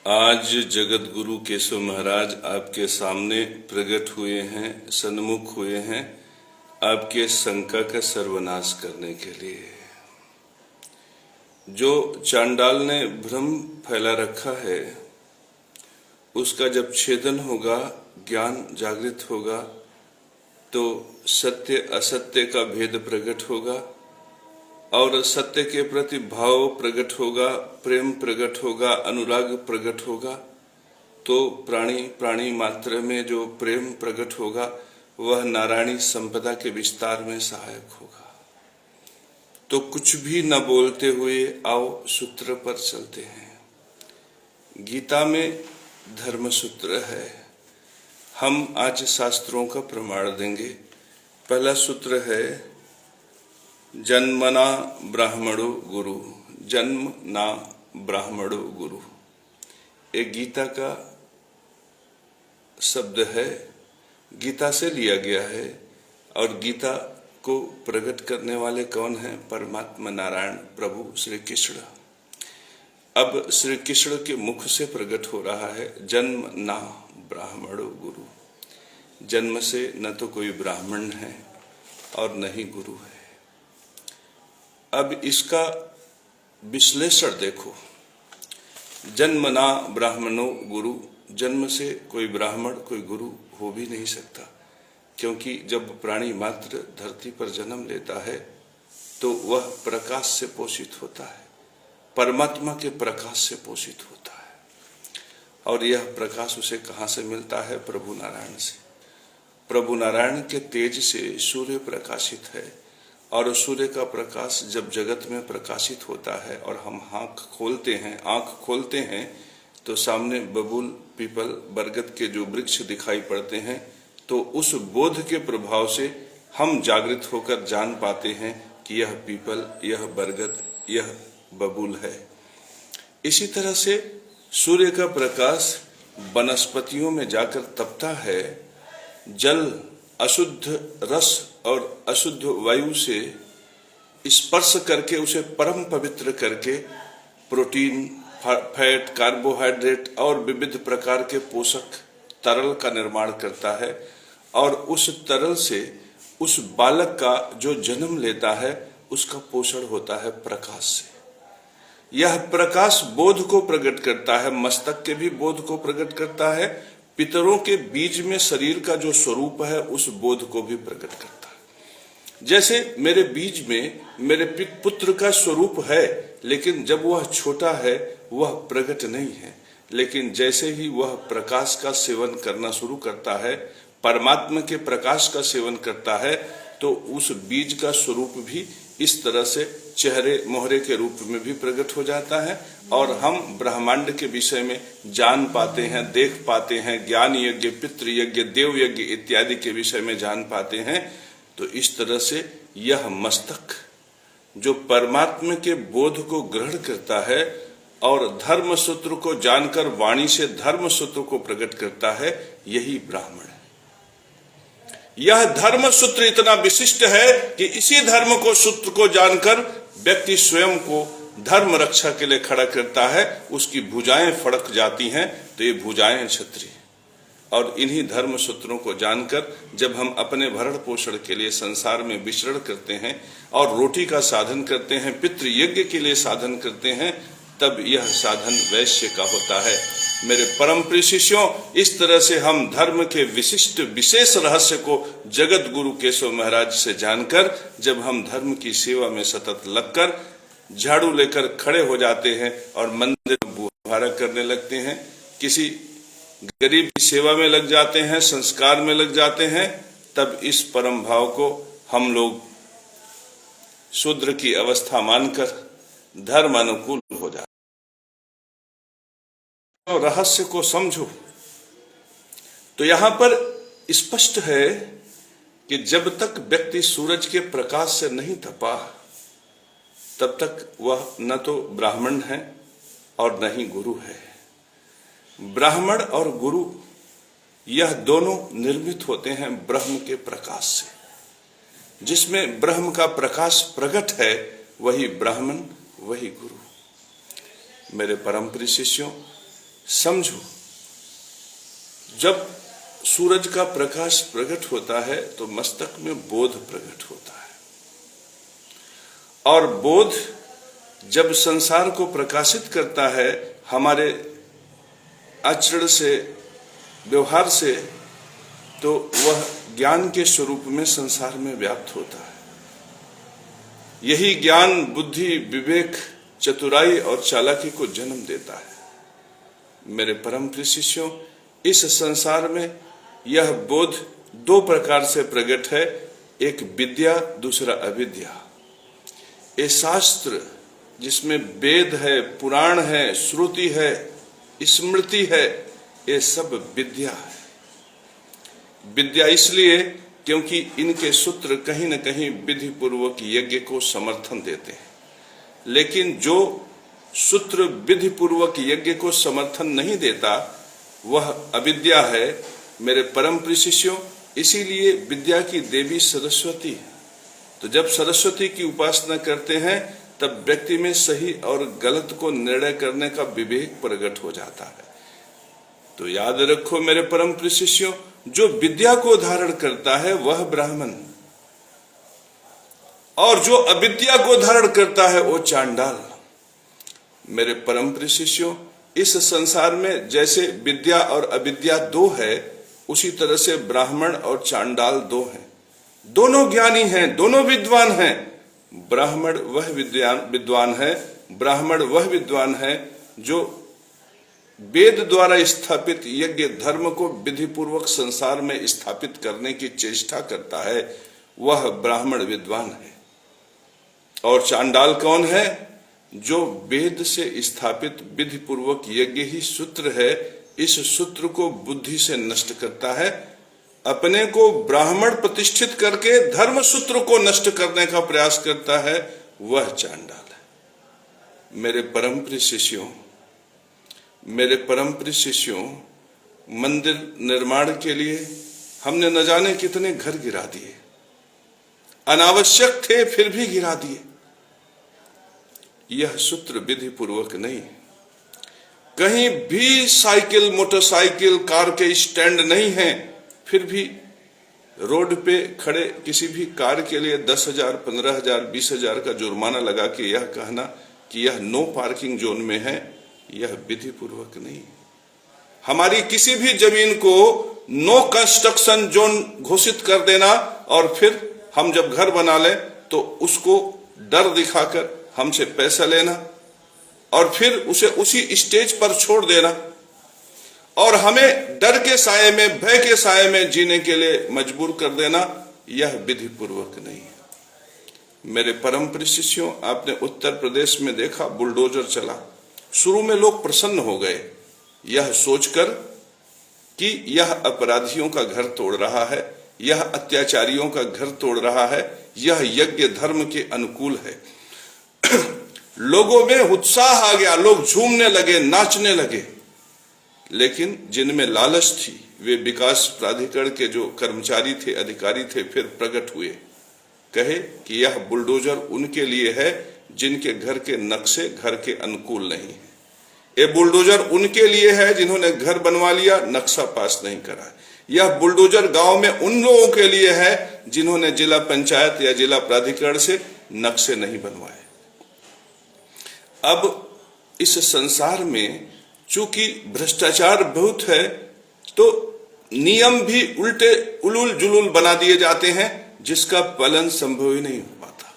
आज जगत गुरु केशव महाराज आपके सामने प्रकट हुए हैं, सन्मुख हुए हैं, आपके शंका का सर्वनाश करने के लिए। जो चांडाल ने भ्रम फैला रखा है, उसका जब छेदन होगा, ज्ञान जागृत होगा, तो सत्य असत्य का भेद प्रकट होगा और सत्य के प्रति भाव प्रकट होगा, प्रेम प्रकट होगा, अनुराग प्रकट होगा। तो प्राणी मात्र में जो प्रेम प्रकट होगा वह नारायणी संपदा के विस्तार में सहायक होगा। तो कुछ भी न बोलते हुए आओ सूत्र पर चलते हैं। गीता में धर्म सूत्र है, हम आज शास्त्रों का प्रमाण देंगे। पहला सूत्र है जन्मना ब्राह्मणो गुरु, जन्म ना ब्राह्मणो गुरु। एक गीता का शब्द है, गीता से लिया गया है और गीता को प्रकट करने वाले कौन हैं? परमात्मा नारायण प्रभु श्री कृष्ण। अब श्री कृष्ण के मुख से प्रकट हो रहा है जन्म ना ब्राह्मणो गुरु। जन्म से न तो कोई ब्राह्मण है और न ही गुरु है। अब इसका विश्लेषण देखो। जन्म ना ब्राह्मणो गुरु, जन्म से कोई ब्राह्मण कोई गुरु हो भी नहीं सकता, क्योंकि जब प्राणी मात्र धरती पर जन्म लेता है तो वह प्रकाश से पोषित होता है, परमात्मा के प्रकाश से पोषित होता है। और यह प्रकाश उसे कहाँ से मिलता है? प्रभु नारायण से। प्रभु नारायण के तेज से सूर्य प्रकाशित है और सूर्य का प्रकाश जब जगत में प्रकाशित होता है और हम आँख खोलते हैं तो सामने बबूल, पीपल, बरगद के जो वृक्ष दिखाई पड़ते हैं, तो उस बोध के प्रभाव से हम जागृत होकर जान पाते हैं कि यह पीपल, यह बरगद, यह बबूल है। इसी तरह से सूर्य का प्रकाश वनस्पतियों में जाकर तपता है, जल अशुद्ध रस और अशुद्ध वायु से स्पर्श करके उसे परम पवित्र करके प्रोटीन, फैट, कार्बोहाइड्रेट और विविध प्रकार के पोषक तरल का निर्माण करता है। और उस तरल से उस बालक का जो जन्म लेता है उसका पोषण होता है प्रकाश से। यह प्रकाश बोध को प्रकट करता है, मस्तक के भी बोध को प्रकट करता है, पितरों के बीज में शरीर का जो स्वरूप है उस बोध को भी प्रकट करता है। जैसे मेरे बीज में मेरे पुत्र का स्वरूप है, लेकिन जब वह छोटा है वह प्रकट नहीं है, लेकिन जैसे ही वह प्रकाश का सेवन करना शुरू करता है, परमात्मा के प्रकाश का सेवन करता है, तो उस बीज का स्वरूप भी इस तरह से चेहरे मोहरे के रूप में भी प्रकट हो जाता है और हम ब्रह्मांड के विषय में जान पाते हैं, देख पाते हैं, ज्ञान यज्ञ, पितृ यज्ञ, देव यज्ञ इत्यादि के विषय में जान पाते हैं। तो इस तरह से यह मस्तक जो परमात्मा के बोध को ग्रहण करता है और धर्म सूत्र को जानकर वाणी से धर्म सूत्र को प्रकट करता है, यही ब्राह्मण है। यह धर्म सूत्र इतना विशिष्ट है कि इसी धर्म को सूत्र को जानकर व्यक्ति स्वयं को धर्म रक्षा के लिए खड़ा करता है, उसकी भुजाएं फड़क जाती हैं, तो ये भुजाएं क्षत्रिय। और इन्हीं धर्म सूत्रों को जानकर जब हम अपने भरण पोषण के लिए संसार में विचरण करते हैं और रोटी का साधन करते हैं, पितृ यज्ञ के लिए साधन करते हैं, तब यह साधन वैश्य का होता है। मेरे परम प्रिय शिष्यों, इस तरह से हम धर्म के विशिष्ट विशेष रहस्य को जगत गुरु केशव महाराज से जानकर जब हम धर्म की सेवा में सतत लगकर झाड़ू लेकर खड़े हो जाते हैं और मंदिर में बुहारा करने लगते हैं, किसी गरीब की सेवा में लग जाते हैं, संस्कार में लग जाते हैं, तब इस परम भाव को हम लोग शूद्र की अवस्था मानकर धर्म अनुकूल हो जाते। तो रहस्य को समझो। तो यहां पर स्पष्ट है कि जब तक व्यक्ति सूरज के प्रकाश से नहीं तपा, तब तक वह न तो ब्राह्मण है और न ही गुरु है। ब्राह्मण और गुरु यह दोनों निर्मित होते हैं ब्रह्म के प्रकाश से। जिसमें ब्रह्म का प्रकाश प्रकट है वही ब्राह्मण, वही गुरु। मेरे परम प्रिय शिष्यों, समझो, जब सूरज का प्रकाश प्रकट होता है तो मस्तक में बोध प्रकट होता है, और बोध जब संसार को प्रकाशित करता है हमारे आचरण से, व्यवहार से, तो वह ज्ञान के स्वरूप में संसार में व्याप्त होता है। यही ज्ञान बुद्धि, विवेक, चतुराई और चालाकी को जन्म देता है। मेरे परम प्रिय शिष्यों, इस संसार में यह बोध दो प्रकार से प्रकट है, एक विद्या, दूसरा अविद्या। ये शास्त्र जिसमें वेद है, पुराण है, श्रुति है, स्मृति है, ये सब विद्या है। विद्या इसलिए क्योंकि इनके सूत्र कहीं न कहीं विधि पूर्वक यज्ञ को समर्थन देते हैं, लेकिन जो सूत्र विधि पूर्वक यज्ञ को समर्थन नहीं देता वह अविद्या है। मेरे परम प्रिय शिष्यों, इसीलिए विद्या की देवी सरस्वती है। तो जब सरस्वती की उपासना करते हैं तब व्यक्ति में सही और गलत को निर्णय करने का विवेक प्रकट हो जाता है। तो याद रखो मेरे परम प्रिय शिष्यों, जो विद्या को धारण करता है वह ब्राह्मण, और जो अविद्या को धारण करता है वो चांडाल। मेरे परम प्रिय शिष्यों, इस संसार में जैसे विद्या और अविद्या दो है, उसी तरह से ब्राह्मण और चांडाल दो हैं। दोनों ज्ञानी हैं, दोनों विद्वान हैं। ब्राह्मण वह विद्वान है, ब्राह्मण वह विद्वान है जो वेद द्वारा स्थापित यज्ञ धर्म को विधि पूर्वक संसार में स्थापित करने की चेष्टा करता है, वह ब्राह्मण विद्वान है। और चांडाल कौन है? जो वेद से स्थापित विधि पूर्वक यज्ञ ही सूत्र है, इस सूत्र को बुद्धि से नष्ट करता है, अपने को ब्राह्मण प्रतिष्ठित करके धर्म सूत्र को नष्ट करने का प्रयास करता है, वह चांडाल है। मेरे परम प्रिय शिष्यों, मेरे परम प्रिय शिष्यों, मंदिर निर्माण के लिए हमने न जाने कितने घर गिरा दिए, अनावश्यक थे फिर भी गिरा दिए। यह सूत्र विधि पूर्वक नहीं। कहीं भी साइकिल, मोटरसाइकिल, कार के स्टैंड नहीं है, फिर भी रोड पे खड़े किसी भी कार के लिए 10,000, 15,000, 20,000 का जुर्माना लगा के यह कहना कि यह नो पार्किंग जोन में है, यह विधि पूर्वक नहीं। हमारी किसी भी जमीन को नो कंस्ट्रक्शन जोन घोषित कर देना और फिर हम जब घर बना लें तो उसको डर दिखाकर हमसे पैसा लेना और फिर उसे उसी स्टेज पर छोड़ देना और हमें डर के साये में, भय के साये में जीने के लिए मजबूर कर देना, यह विधि पूर्वक नहीं है। मेरे परम प्रिय शिष्यों, आपने उत्तर प्रदेश में देखा बुलडोजर चला। शुरू में लोग प्रसन्न हो गए यह सोचकर कि यह अपराधियों का घर तोड़ रहा है, यह अत्याचारियों का घर तोड़ रहा है, यह यज्ञ धर्म के अनुकूल है। लोगों में उत्साह आ गया, लोग झूमने लगे, नाचने लगे। लेकिन जिनमें लालच थी वे विकास प्राधिकरण के जो कर्मचारी थे, अधिकारी थे, फिर प्रकट हुए, कहे कि यह बुलडोजर उनके लिए है जिनके घर के नक्शे घर के अनुकूल नहीं है। ये बुलडोजर उनके लिए है जिन्होंने घर बनवा लिया, नक्शा पास नहीं करा। यह बुलडोजर गांव में उन लोगों के लिए है जिन्होंने जिला पंचायत या जिला प्राधिकरण से नक्शे नहीं बनवाए। अब इस संसार में चूंकि भ्रष्टाचार बहुत है तो नियम भी उल्टे उलूल जुलूल बना दिए जाते हैं, जिसका पालन संभव ही नहीं हो पाता।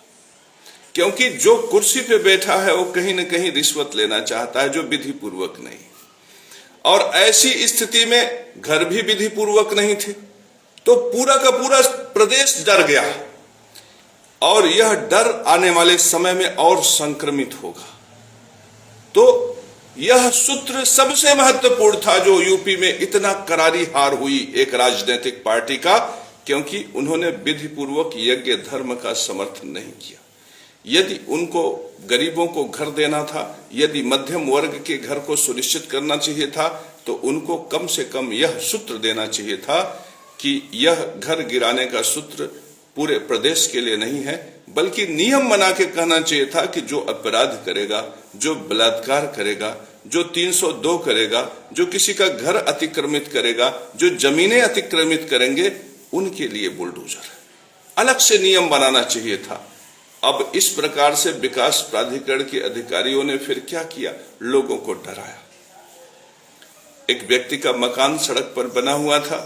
क्योंकि जो कुर्सी पे बैठा है वो कहीं न कहीं रिश्वत लेना चाहता है, जो विधि पूर्वक नहीं। और ऐसी स्थिति में घर भी विधि पूर्वक नहीं थे, तो पूरा का पूरा प्रदेश डर गया और यह डर आने वाले समय में और संक्रमित होगा। तो यह सूत्र सबसे महत्वपूर्ण था जो यूपी में इतना करारी हार हुई एक राजनीतिक पार्टी का, क्योंकि उन्होंने विधि पूर्वक यज्ञ धर्म का समर्थन नहीं किया। यदि उनको गरीबों को घर देना था, यदि मध्यम वर्ग के घर को सुनिश्चित करना चाहिए था, तो उनको कम से कम यह सूत्र देना चाहिए था कि यह घर गिराने का सूत्र पूरे प्रदेश के लिए नहीं है, बल्कि नियम बना के कहना चाहिए था कि जो अपराध करेगा, जो बलात्कार करेगा, जो 302 करेगा, जो किसी का घर अतिक्रमित करेगा, जो जमीनें अतिक्रमित करेंगे, उनके लिए बुलडोजर है। अलग से नियम बनाना चाहिए था। अब इस प्रकार से विकास प्राधिकरण के अधिकारियों ने फिर क्या किया? लोगों को डराया। एक व्यक्ति का मकान सड़क पर बना हुआ था,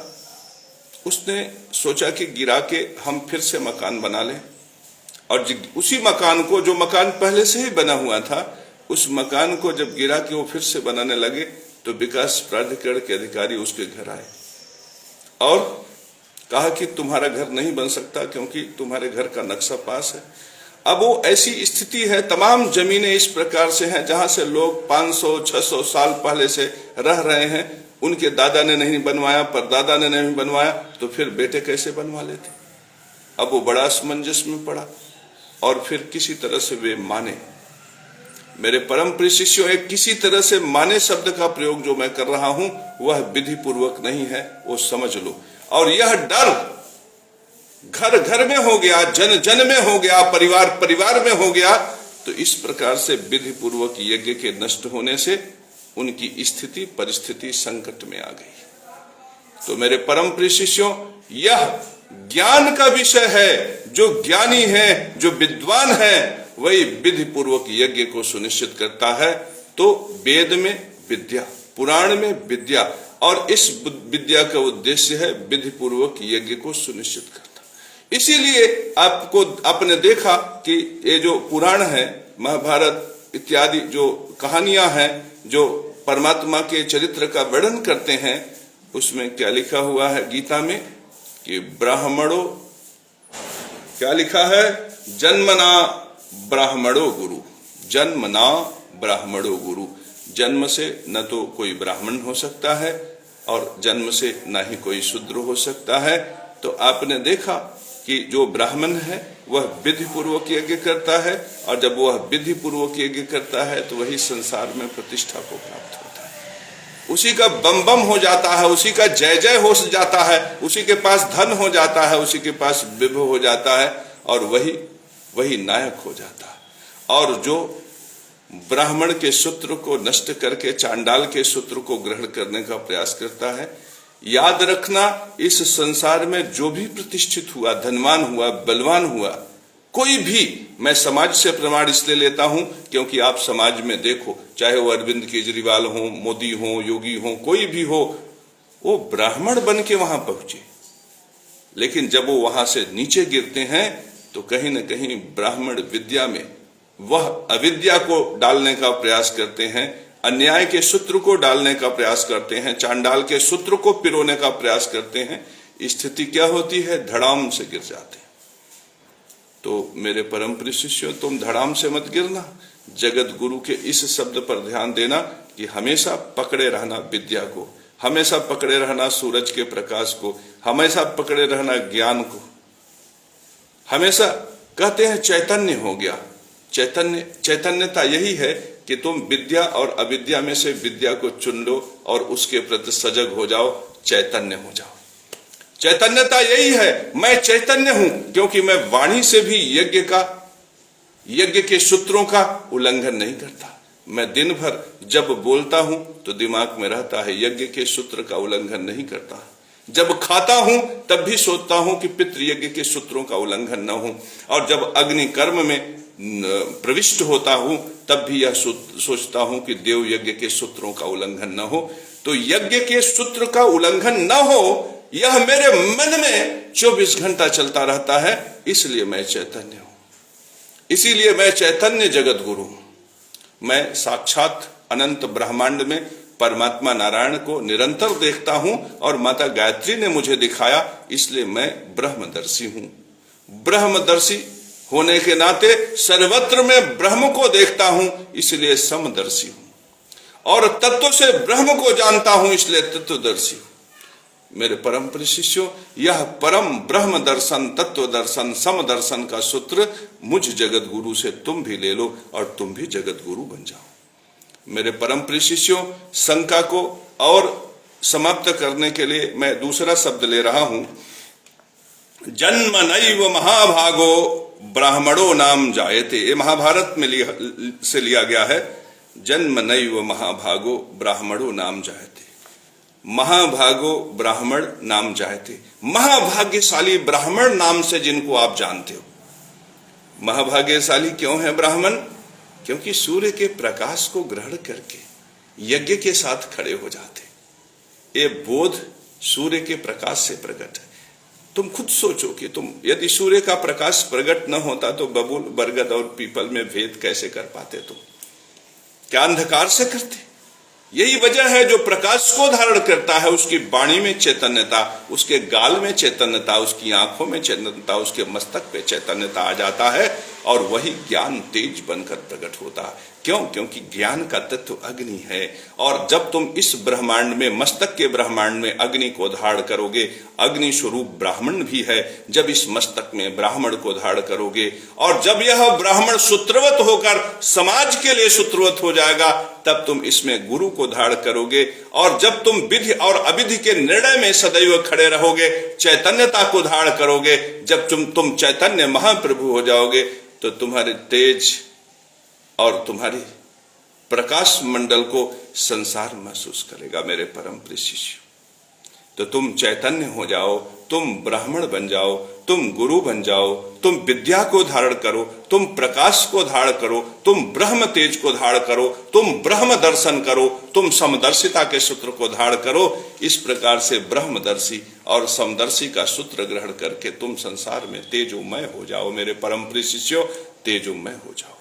उसने सोचा कि गिरा के हम फिर से मकान बना लें, और उसी मकान को, जो मकान पहले से ही बना हुआ था, उस मकान को जब गिरा के वो फिर से बनाने लगे तो विकास प्राधिकरण के अधिकारी उसके घर आए और कहा कि तुम्हारा घर नहीं बन सकता क्योंकि तुम्हारे घर का नक्शा पास है। अब वो ऐसी स्थिति है, तमाम जमीनें इस प्रकार से हैं जहां से लोग 500-600 साल पहले से रह रहे हैं, उनके दादा ने नहीं बनवाया, परदादा ने नहीं बनवाया, तो फिर बेटे कैसे बनवा लेते? अब वो बड़ा असमंजस में पड़ा और फिर किसी तरह से वे माने। मेरे परम प्रिय शिष्यों, एक किसी तरह से माने शब्द का प्रयोग जो मैं कर रहा हूं वह विधि पूर्वक नहीं है, वो समझ लो। और यह डर घर घर में हो गया, जन जन में हो गया, परिवार परिवार में हो गया, तो इस प्रकार से विधि पूर्वक यज्ञ के नष्ट होने से उनकी स्थिति परिस्थिति संकट में आ गई। तो मेरे परम प्रिय शिष्यों, यह ज्ञान का विषय है। जो ज्ञानी है, जो विद्वान है, वही विधि पूर्वक यज्ञ को सुनिश्चित करता है। तो वेद में विद्या, पुराण में विद्या, और इस विद्या का उद्देश्य है विधि पूर्वक यज्ञ को सुनिश्चित करना। इसीलिए आपने देखा कि ये जो पुराण है, महाभारत इत्यादि जो कहानियां हैं जो परमात्मा के चरित्र का वर्णन करते हैं, उसमें क्या लिखा हुआ है गीता में कि ब्राह्मणों, क्या लिखा है? जन्मना ब्राह्मणो गुरु, जन्मना ब्राह्मणो गुरु। जन्म से न तो कोई ब्राह्मण हो सकता है और जन्म से न ही कोई शूद्र हो सकता है। तो आपने देखा कि जो ब्राह्मण है वह विधि पूर्वक यज्ञ करता है, और जब वह विधि पूर्वक यज्ञ करता है तो वही संसार में प्रतिष्ठा को प्राप्त होता है। उसी का बम बम हो जाता है, उसी का जय जय हो जाता है, उसी के पास धन हो जाता है, उसी के पास विभव हो जाता है, और वही नायक हो जाता है। और जो ब्राह्मण के सूत्र को नष्ट करके चांडाल के सूत्र को ग्रहण करने का प्रयास करता है, याद रखना, इस संसार में जो भी प्रतिष्ठित हुआ, धनवान हुआ, बलवान हुआ, कोई भी, मैं समाज से प्रमाण इसलिए लेता हूं क्योंकि आप समाज में देखो, चाहे वो अरविंद केजरीवाल हो, मोदी हो, योगी हो, कोई भी हो, वो ब्राह्मण बन के वहां पहुंचे, लेकिन जब वो वहां से नीचे गिरते हैं तो कहीं न कहीं ब्राह्मण विद्या में वह अविद्या को डालने का प्रयास करते हैं, अन्याय के सूत्र को डालने का प्रयास करते हैं, चांडाल के सूत्र को पिरोने का प्रयास करते हैं। स्थिति क्या होती है? धड़ाम से गिर जाते हैं। तो मेरे परम प्रिय शिष्यों, तुम धड़ाम से मत गिरना। जगत गुरु के इस शब्द पर ध्यान देना कि हमेशा पकड़े रहना विद्या को, हमेशा पकड़े रहना सूरज के प्रकाश को, हमेशा पकड़े रहना ज्ञान को। हमेशा कहते हैं चैतन्य हो गया। चैतन्यता यही है कि तुम विद्या और अविद्या में से विद्या को चुन लो और उसके प्रति सजग हो जाओ, चैतन्य हो जाओ। चैतन्यता यही है, मैं चैतन्य हूं क्योंकि मैं वाणी से भी यज्ञ के सूत्रों का उल्लंघन नहीं करता। मैं दिन भर जब बोलता हूं तो दिमाग में रहता है यज्ञ के सूत्र का उल्लंघन नहीं करता। जब खाता हूं तब भी सोचता हूं कि पितृ यज्ञ के सूत्रों का उल्लंघन न हो, और जब अग्नि कर्म में प्रविष्ट होता हूं तब भी यह सोचता हूं कि देव यज्ञ के सूत्रों का उल्लंघन न हो। तो यज्ञ के सूत्र का उल्लंघन न हो, यह मेरे मन में 24 घंटा चलता रहता है, इसलिए मैं चैतन्य हूं। इसीलिए मैं चैतन्य जगत गुरु हूं। मैं साक्षात अनंत ब्रह्मांड में परमात्मा नारायण को निरंतर देखता हूं, और माता गायत्री ने मुझे दिखाया, इसलिए मैं ब्रह्मदर्शी हूं। ब्रह्मदर्शी होने के नाते सर्वत्र में ब्रह्म को देखता हूं, इसलिए समदर्शी हूं, और तत्व से ब्रह्म को जानता हूं, इसलिए तत्वदर्शी हूं। मेरे परम प्रिय शिष्यों, यह परम ब्रह्म दर्शन, तत्व दर्शन, समदर्शन का सूत्र मुझ जगत गुरु से तुम भी ले लो और तुम भी जगत गुरु बन जाओ। मेरे परम प्रिय शिष्यों, शंका को और समाप्त करने के लिए मैं दूसरा शब्द ले रहा हूं। जन्म नैव महाभागो ब्राह्मणो नाम जायते, ये महाभारत में से लिया गया है। जन्म नैव महाभागो ब्राह्मणो नाम जायते। महाभागो ब्राह्मण नाम जायते, महाभाग्यशाली ब्राह्मण नाम से जिनको आप जानते हो। महाभाग्यशाली क्यों है ब्राह्मण? क्योंकि सूर्य के प्रकाश को ग्रहण करके यज्ञ के साथ खड़े हो जाते। ये बोध सूर्य के प्रकाश से प्रकट है। तुम खुद सोचो कि तुम यदि सूर्य का प्रकाश प्रकट न होता तो बबूल, बरगद और पीपल में भेद कैसे कर पाते तुम? क्या अंधकार से करते? यही वजह है, जो प्रकाश को धारण करता है उसकी वाणी में चैतन्यता, उसके गाल में चैतन्यता, उसकी आंखों में चैतन्यता, उसके मस्तक पे चैतन्यता आ जाता है और वही ज्ञान तेज बनकर प्रकट होता है। क्यों? क्योंकि ज्ञान का तत्व अग्नि है। और जब तुम इस ब्रह्मांड में, मस्तक के ब्रह्मांड में अग्नि को धारण करोगे, अग्नि स्वरूप ब्राह्मण भी है, जब इस मस्तक में ब्राह्मण को धारण करोगे और जब यह ब्राह्मण सूत्रवत होकर समाज के लिए सूत्रवत हो जाएगा, तब तुम इसमें गुरु को धारण करोगे। और जब तुम विधि और अविधि के निर्णय में सदैव खड़े रहोगे, चैतन्यता को धारण करोगे, जब तुम चैतन्य महाप्रभु हो जाओगे, तो तुम्हारे तेज और तुम्हारी प्रकाश मंडल को संसार महसूस करेगा। मेरे परम प्रिय शिष्य, तो तुम चैतन्य हो जाओ, तुम ब्राह्मण बन जाओ, तुम गुरु बन जाओ, तुम विद्या को धारण करो, तुम प्रकाश को धारण करो, तुम ब्रह्म तेज को धारण करो, तुम ब्रह्म दर्शन करो, तुम समदर्शिता के सूत्र को धारण करो। इस प्रकार से ब्रह्मदर्शी और समदर्शी का सूत्र ग्रहण करके तुम संसार में तेजोमय हो जाओ। मेरे परम प्रिय शिष्यों, तेजोमय हो जाओ।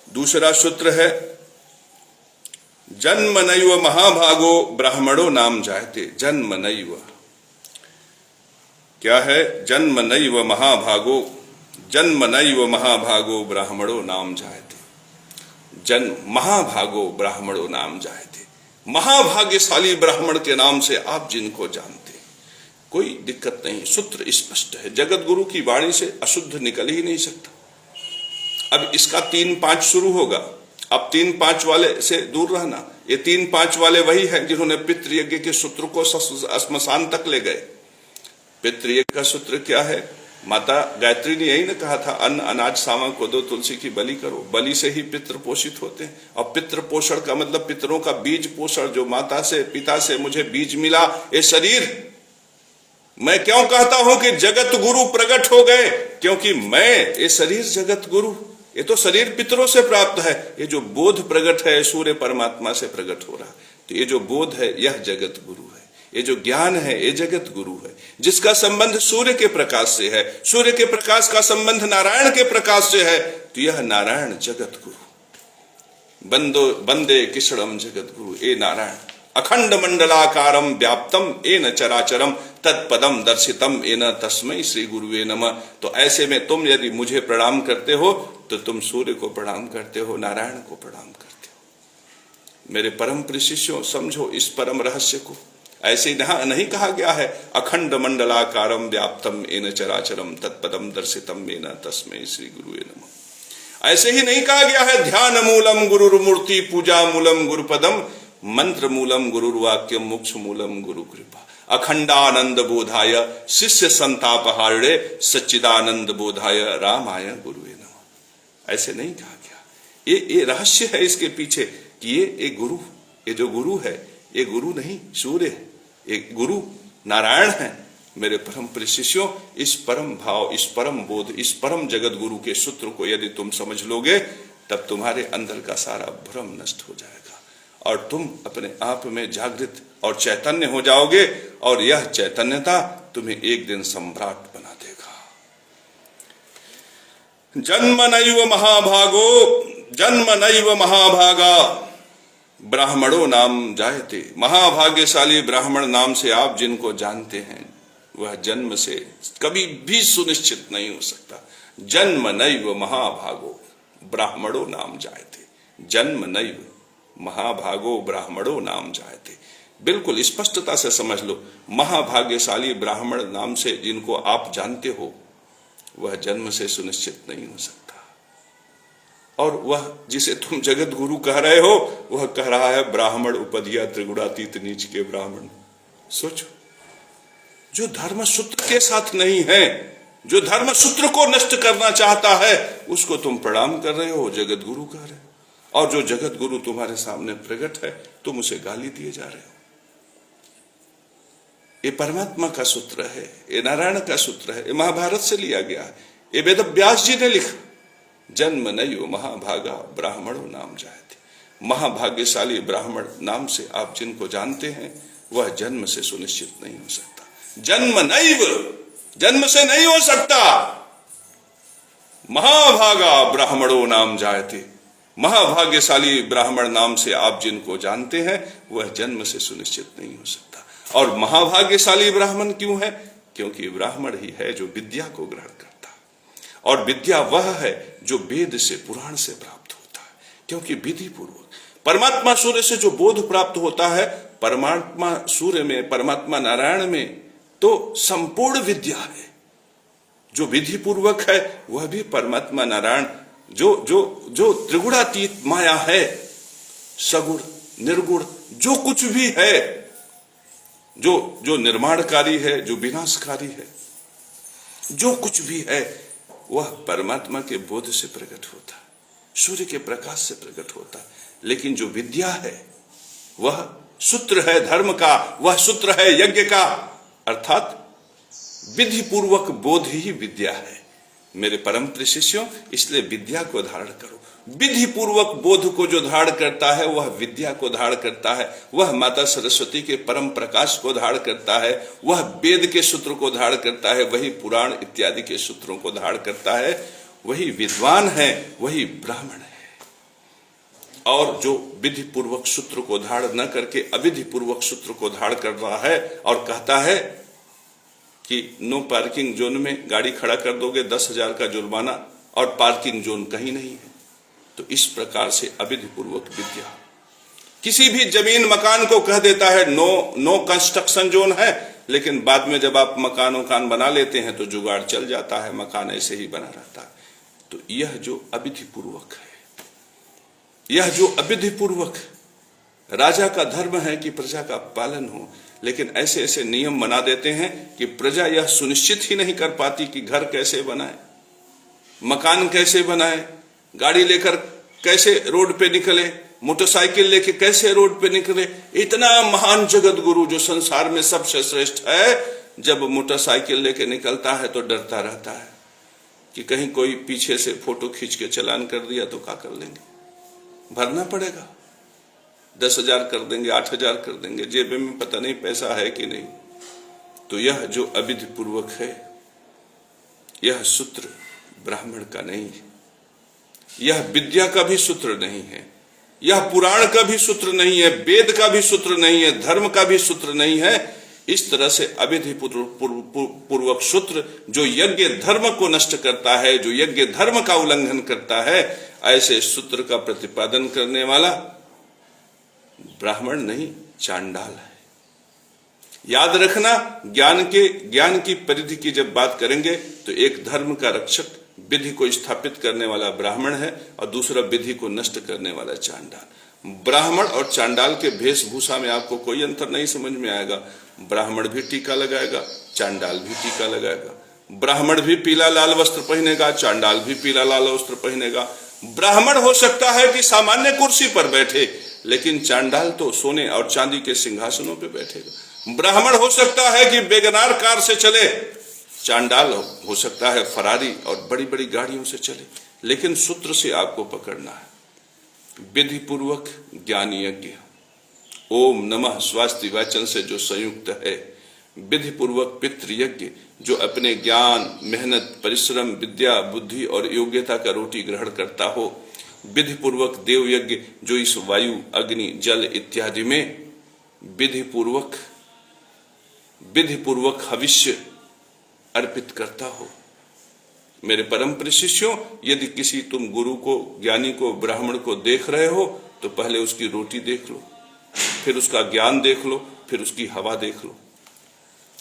दूसरा सूत्र है, जन्म नैव महाभागो ब्राह्मणो नाम जायते। जन्म नैव क्या है? जन्म नैव महाभागो, जन्म नैव महाभागो ब्राह्मणो नाम जायते। जन्म महाभागो ब्राह्मणो नाम जायते। महाभाग्यशाली ब्राह्मण के नाम से आप जिनको जानते, कोई दिक्कत नहीं, सूत्र स्पष्ट है। जगत गुरु की वाणी से अशुद्ध निकल ही नहीं सकता। अब इसका 3-5 शुरू होगा। अब 3-5 वाले से दूर रहना। ये 3-5 वाले वही हैं जिन्होंने पितृयज्ञ के सूत्र को श्मशान तक ले गए। पितृयज्ञ का सूत्र क्या है? माता गायत्री ने यही न कहा था, अन्न अनाज सामा को दो, तुलसी की बलि करो। बलि से ही पितृ पोषित होते हैं। और पितृ पोषण का मतलब पितरों का बीज पोषण, जो माता से पिता से मुझे बीज मिला, ये शरीर। मैं क्यों कहता हूं कि जगत गुरु प्रकट हो गए? क्योंकि मैं, ये शरीर जगत गुरु, ये तो शरीर पितरों से प्राप्त है। ये जो बोध प्रकट है सूर्य परमात्मा से प्रकट हो रहा है। तो ये जो बोध है यह जगत गुरु है। ये जो ज्ञान है ये जगत गुरु है, जिसका संबंध सूर्य के प्रकाश से है। सूर्य के प्रकाश का संबंध नारायण के प्रकाश से है। तो यह नारायण जगत गुरु। बंदे कृष्णम जगत गुरु। ए नारायण अखंड मंडलाकारम व्याप्तम एन चराचरम तत्पदम दर्शितम एन तस्मै श्री गुरुवे नमः। तो ऐसे में तुम यदि मुझे प्रणाम करते हो तो तुम सूर्य को प्रणाम करते हो, नारायण को प्रणाम करते हो। मेरे परम प्रिय शिष्यों, समझो इस परम रहस्य को। ऐसे ही नहीं कहा गया है अखंड मंडलाकारम व्याप्तम एन चराचरम तत्पदम दर्शितम एन तस्मै श्री गुरुवे नमः। ऐसे ही नहीं कहा गया है ध्यान मूलम गुरुर्मूर्ति पूजा मूलम गुरुपदम मंत्र मूलम गुरुर्वाक्यम मोक्ष मूलम गुरु कृपा अखंडानंद बोधाय शिष्य संतापहारे सच्चिदानंद बोधाय रामाय गुरुवे नमः। ऐसे नहीं कहा गया। ये रहस्य है इसके पीछे कि ये गुरु, ये जो गुरु है ये गुरु नहीं सूर्य है, ये गुरु नारायण है। मेरे परम प्रिय शिष्यों, इस परम भाव, इस परम बोध, इस परम जगत गुरु के सूत्र को यदि तुम समझ लोगे, तब तुम्हारे अंदर का सारा भ्रम नष्ट हो जाएगा और तुम अपने आप में जागृत और चैतन्य हो जाओगे। और यह चैतन्यता तुम्हें एक दिन सम्राट बना देगा। जन्म नैव महाभागो, जन्म नैव महाभागा ब्राह्मणो नाम जायते। महाभाग्यशाली ब्राह्मण नाम से आप जिनको जानते हैं, वह जन्म से कभी भी सुनिश्चित नहीं हो सकता। जन्म नैव महाभागो ब्राह्मणो नाम जायते। जन्म नैव महाभागो ब्राह्मणो नाम जायते। बिल्कुल स्पष्टता से समझ लो, महाभाग्यशाली ब्राह्मण नाम से जिनको आप जानते हो, वह जन्म से सुनिश्चित नहीं हो सकता। और वह जिसे तुम जगत गुरु कह रहे हो, वह कह रहा है ब्राह्मण उपधिया त्रिगुणातीत नीच के ब्राह्मण। सोचो, जो धर्म सूत्र के साथ नहीं है, जो धर्म सूत्र को नष्ट करना चाहता है, उसको तुम प्रणाम कर रहे हो, जगत गुरु कह रहे हो। और जो जगत गुरु तुम्हारे सामने प्रकट है तुम उसे गाली दिए जा रहे हो। ये परमात्मा का सूत्र है, ये नारायण का सूत्र है, ये महाभारत से लिया गया है, ये वेद व्यास जी ने लिखा। जन्म नयो महाभागा ब्राह्मणों नाम जायते। महाभाग्यशाली ब्राह्मण नाम से आप जिनको जानते हैं वह जन्म से सुनिश्चित नहीं हो सकता। जन्म नैव, जन्म से नहीं हो सकता। महाभागा ब्राह्मणों नाम जायते। महाभाग्यशाली ब्राह्मण नाम से आप जिनको जानते हैं वह जन्म से सुनिश्चित नहीं हो सकता। और महाभाग्यशाली ब्राह्मण क्यों है? क्योंकि ब्राह्मण ही है जो विद्या को ग्रहण करता है, और विद्या वह है जो वेद से पुराण से प्राप्त होता है। क्योंकि विधि पूर्वक परमात्मा सूर्य से जो बोध प्राप्त होता है, परमात्मा सूर्य में, परमात्मा नारायण में तो संपूर्ण विद्या है। जो विधि पूर्वक है वह भी परमात्मा नारायण जो जो जो त्रिगुणातीत माया है, सगुण निर्गुण जो कुछ भी है, जो जो निर्माणकारी है, जो विनाशकारी है, जो कुछ भी है वह परमात्मा के बोध से प्रकट होता है, सूर्य के प्रकाश से प्रकट होता है। लेकिन जो विद्या है वह सूत्र है धर्म का, वह सूत्र है यज्ञ का, अर्थात विधि पूर्वक बोध ही विद्या है। मेरे परम प्रिय शिष्यों, इसलिए विद्या को धारण करो। विधि पूर्वक बोध को जो धारण करता है वह विद्या को धारण करता है, वह माता सरस्वती के परम प्रकाश को धारण करता है, वह वेद के सूत्र को धारण करता है, वही पुराण इत्यादि के सूत्रों को धारण करता है, वही विद्वान है, वही ब्राह्मण है। और जो विधि पूर्वक सूत्र को धारण न करके अविधि पूर्वक सूत्र को धारण कर रहा है और कहता है कि नो पार्किंग जोन में गाड़ी खड़ा कर दोगे 10,000 का जुर्माना, और पार्किंग जोन कहीं नहीं है, तो इस प्रकार से अविधि पूर्वक विद्या किसी भी जमीन मकान को कह देता है नो कंस्ट्रक्शन जोन है, लेकिन बाद में जब आप मकान बना लेते हैं तो जुगाड़ चल जाता है, मकान ऐसे ही बना रहता है। तो यह जो अविधि पूर्वक है, यह जो अविधि पूर्वक, राजा का धर्म है कि प्रजा का पालन हो, लेकिन ऐसे ऐसे नियम बना देते हैं कि प्रजा यह सुनिश्चित ही नहीं कर पाती कि घर कैसे बनाए, मकान कैसे बनाए, गाड़ी लेकर कैसे रोड पे निकले, मोटरसाइकिल लेके कैसे रोड पे निकले। इतना महान जगत गुरु जो संसार में सबसे श्रेष्ठ है, जब मोटरसाइकिल लेके निकलता है तो डरता रहता है कि कहीं कोई पीछे से फोटो खींच के चालान कर दिया तो क्या कर लेंगे, भरना पड़ेगा, 10,000 कर देंगे, 8,000 कर देंगे, जेब में पता नहीं पैसा है कि नहीं। तो यह जो अविधि पूर्वक है, यह सूत्र ब्राह्मण का नहीं है, यह विद्या का भी सूत्र नहीं है, यह पुराण का भी सूत्र नहीं है, वेद का भी सूत्र नहीं है, धर्म का भी सूत्र नहीं है। इस तरह से अविधि पूर्वक सूत्र जो यज्ञ धर्म को नष्ट करता है, जो यज्ञ धर्म का उल्लंघन करता है, ऐसे सूत्र का प्रतिपादन करने वाला ब्राह्मण नहीं, चांडाल है। याद रखना, ज्ञान की परिधि की जब बात करेंगे तो एक धर्म का रक्षक विधि को स्थापित करने वाला ब्राह्मण है और दूसरा विधि को नष्ट करने वाला चांडाल। ब्राह्मण और चांडाल के वेशभूषा में आपको कोई अंतर नहीं समझ में आएगा। ब्राह्मण भी टीका लगाएगा, चांडाल भी टीका लगाएगा। ब्राह्मण भी पीला लाल वस्त्र पहनेगा, चांडाल भी पीला लाल वस्त्र पहनेगा। ब्राह्मण हो सकता है कि सामान्य कुर्सी पर बैठे, लेकिन चांडाल तो सोने और चांदी के सिंहासनों पर बैठेगा। ब्राह्मण हो सकता है कि बेगनार कार से चले, चांडाल हो सकता है फरारी और बड़ी बड़ी गाड़ियों से चले। लेकिन सूत्र से आपको पकड़ना है, विधि पूर्वक ज्ञान यज्ञ, ओम नमः स्वास्थ्य वाचन से जो संयुक्त है, विधि पूर्वक पितृ यज्ञ जो अपने ज्ञान, मेहनत, परिश्रम, विद्या, बुद्धि और योग्यता का रोटी ग्रहण करता हो, विधि पूर्वक देव यज्ञ जो इस वायु, अग्नि, जल इत्यादि में विधि पूर्वक हविष्य अर्पित करता हो। मेरे परम प्रिय शिष्यों, यदि किसी तुम गुरु को, ज्ञानी को, ब्राह्मण को देख रहे हो तो पहले उसकी रोटी देख लो, फिर उसका ज्ञान देख लो, फिर उसकी हवा देख लो।